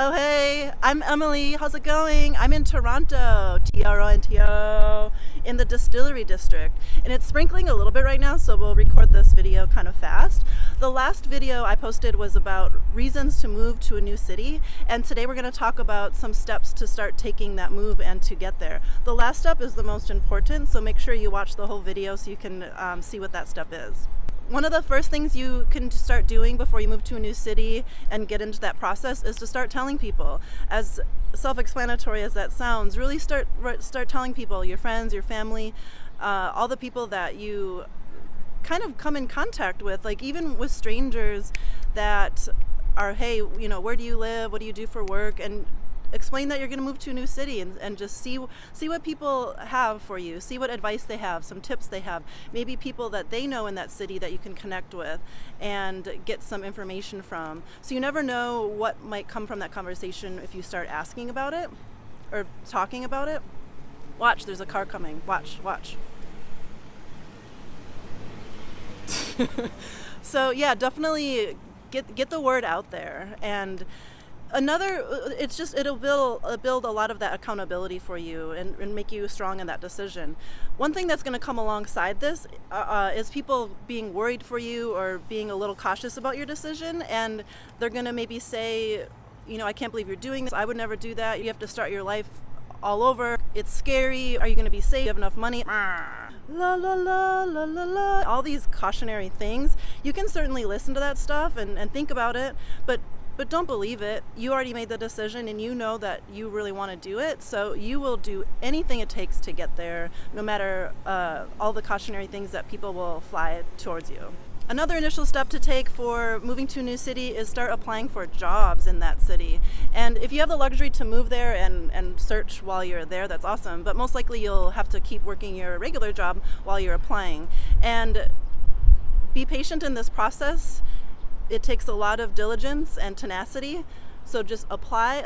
Oh hey, I'm Emily. How's it going? I'm in Toronto, Toronto, in the distillery district. And it's sprinkling a little bit right now, so we'll record this video kind of fast. The last video I posted was about reasons to move to a new city, and today we're going to talk about some steps to start taking that move and to get there. The last step is the most important, so make sure you watch the whole video so you can see what that step is. One of the first things you can start doing before you move to a new city and get into that process is to start telling people. As self-explanatory as that sounds, really start telling people, your friends, your family, all the people that you kind of come in contact with, like even with strangers that are, hey, you know, where do you live? What do you do for work? And explain that you're going to move to a new city and just see what people have for you, see what advice they have, some tips they have, maybe people that they know in that city that you can connect with and get some information from. So you never know what might come from that conversation if you start asking about it or talking about it. Watch, there's a car coming. Watch. So yeah, definitely get the word out there. And it'll build a lot of that accountability for you and make you strong in that decision. One thing that's going to come alongside this is people being worried for you or being a little cautious about your decision, and they're going to maybe say, you know, I can't believe you're doing this. I would never do that. You have to start your life all over. It's scary. Are you going to be safe? Do you have enough money? La la la la la la. All these cautionary things. You can certainly listen to that stuff and think about it, but don't believe it. You already made the decision and you know that you really want to do it, so you will do anything it takes to get there, no matter all the cautionary things that people will fly towards you. Another initial step to take for moving to a new city is start applying for jobs in that city. And if you have the luxury to move there and search while you're there, that's awesome, but most likely you'll have to keep working your regular job while you're applying. And be patient in this process. It takes a lot of diligence and tenacity. So just apply,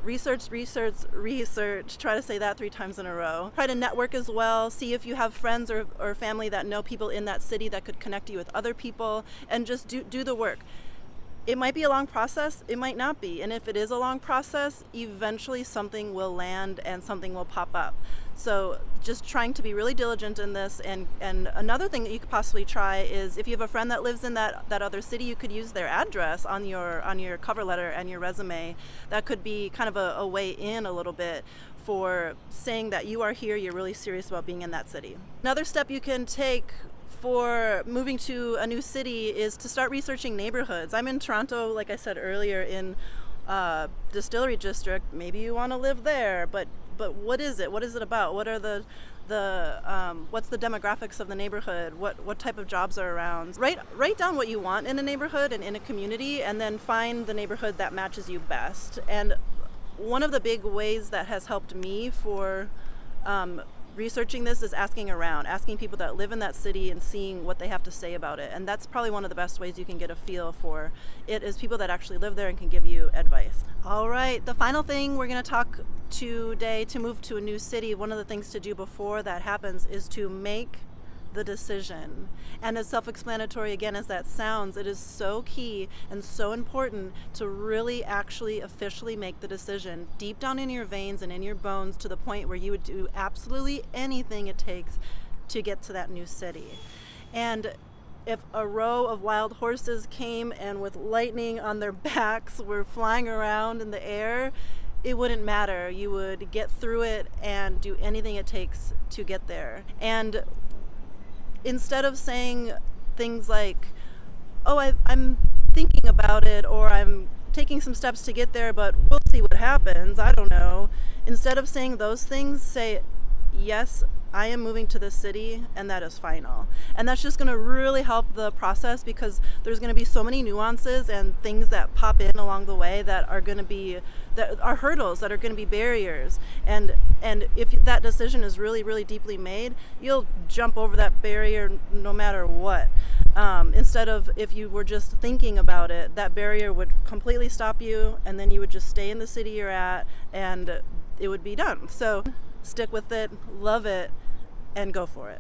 research. Try to say that 3 times in a row. Try to network as well. See if you have friends or family that know people in that city that could connect you with other people, and just do the work. It might be a long process, it might not be. And if it is a long process, eventually something will land and something will pop up. So just trying to be really diligent in this. And another thing that you could possibly try is, if you have a friend that lives in that other city, you could use their address on your cover letter and your resume. That could be kind of a way in a little bit for saying that you are here, you're really serious about being in that city. Another step you can take for moving to a new city is to start researching neighborhoods. I'm in Toronto, like I said earlier, in distillery district. Maybe you want to live there, but what is it? What is it about? What are what's the demographics of the neighborhood? What type of jobs are around? Write down what you want in a neighborhood and in a community, and then find the neighborhood that matches you best. And one of the big ways that has helped me for researching this is asking people that live in that city and seeing what they have to say about it. And that's probably one of the best ways you can get a feel for it, is people that actually live there and can give you advice. All right, the final thing we're going to talk today to move to a new city, one of the things to do before that happens is to make the decision. And as self-explanatory again as that sounds, it is so key and so important to really actually officially make the decision deep down in your veins and in your bones, to the point where you would do absolutely anything it takes to get to that new city. And if a row of wild horses came and with lightning on their backs were flying around in the air, it wouldn't matter. You would get through it and do anything it takes to get there. And instead of saying things like, oh, I'm thinking about it, or I'm taking some steps to get there, but we'll see what happens, I don't know. Instead of saying those things, say, yes, I am moving to this city, and that is final. And that's just going to really help the process, because there's going to be so many nuances and things that pop in along the way that are hurdles, that are going to be barriers. And if that decision is really, really deeply made, you'll jump over that barrier no matter what. Instead of, if you were just thinking about it, that barrier would completely stop you, and then you would just stay in the city you're at, and it would be done. So stick with it, love it, and go for it.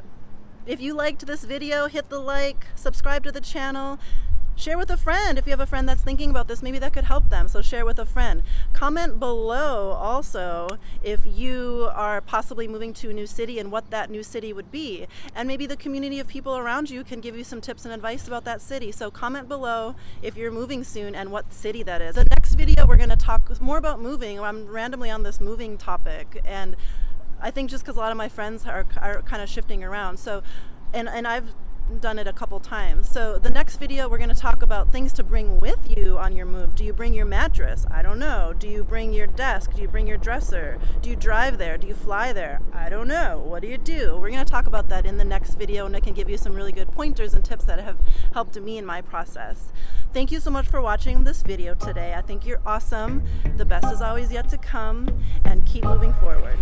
If you liked this video, hit the like, subscribe to the channel, Share with a friend. If you have a friend that's thinking about this, maybe that could help them. So share with a friend. Comment below also if you are possibly moving to a new city and what that new city would be. And maybe the community of people around you can give you some tips and advice about that city. So comment below if you're moving soon and what city that is. The next video we're going to talk more about moving. I'm randomly on this moving topic, and I think just because a lot of my friends are kind of shifting around. So, and I've done it a couple times. So the next video we're going to talk about things to bring with you on your move. Do you bring your mattress? I don't know. Do you bring your desk? Do you bring your dresser? Do you drive there? Do you fly there? I don't know. What do you do? We're going to talk about that in the next video, and I can give you some really good pointers and tips that have helped me in my process. Thank you so much for watching this video today. I think you're awesome. The best is always yet to come, and keep moving forward.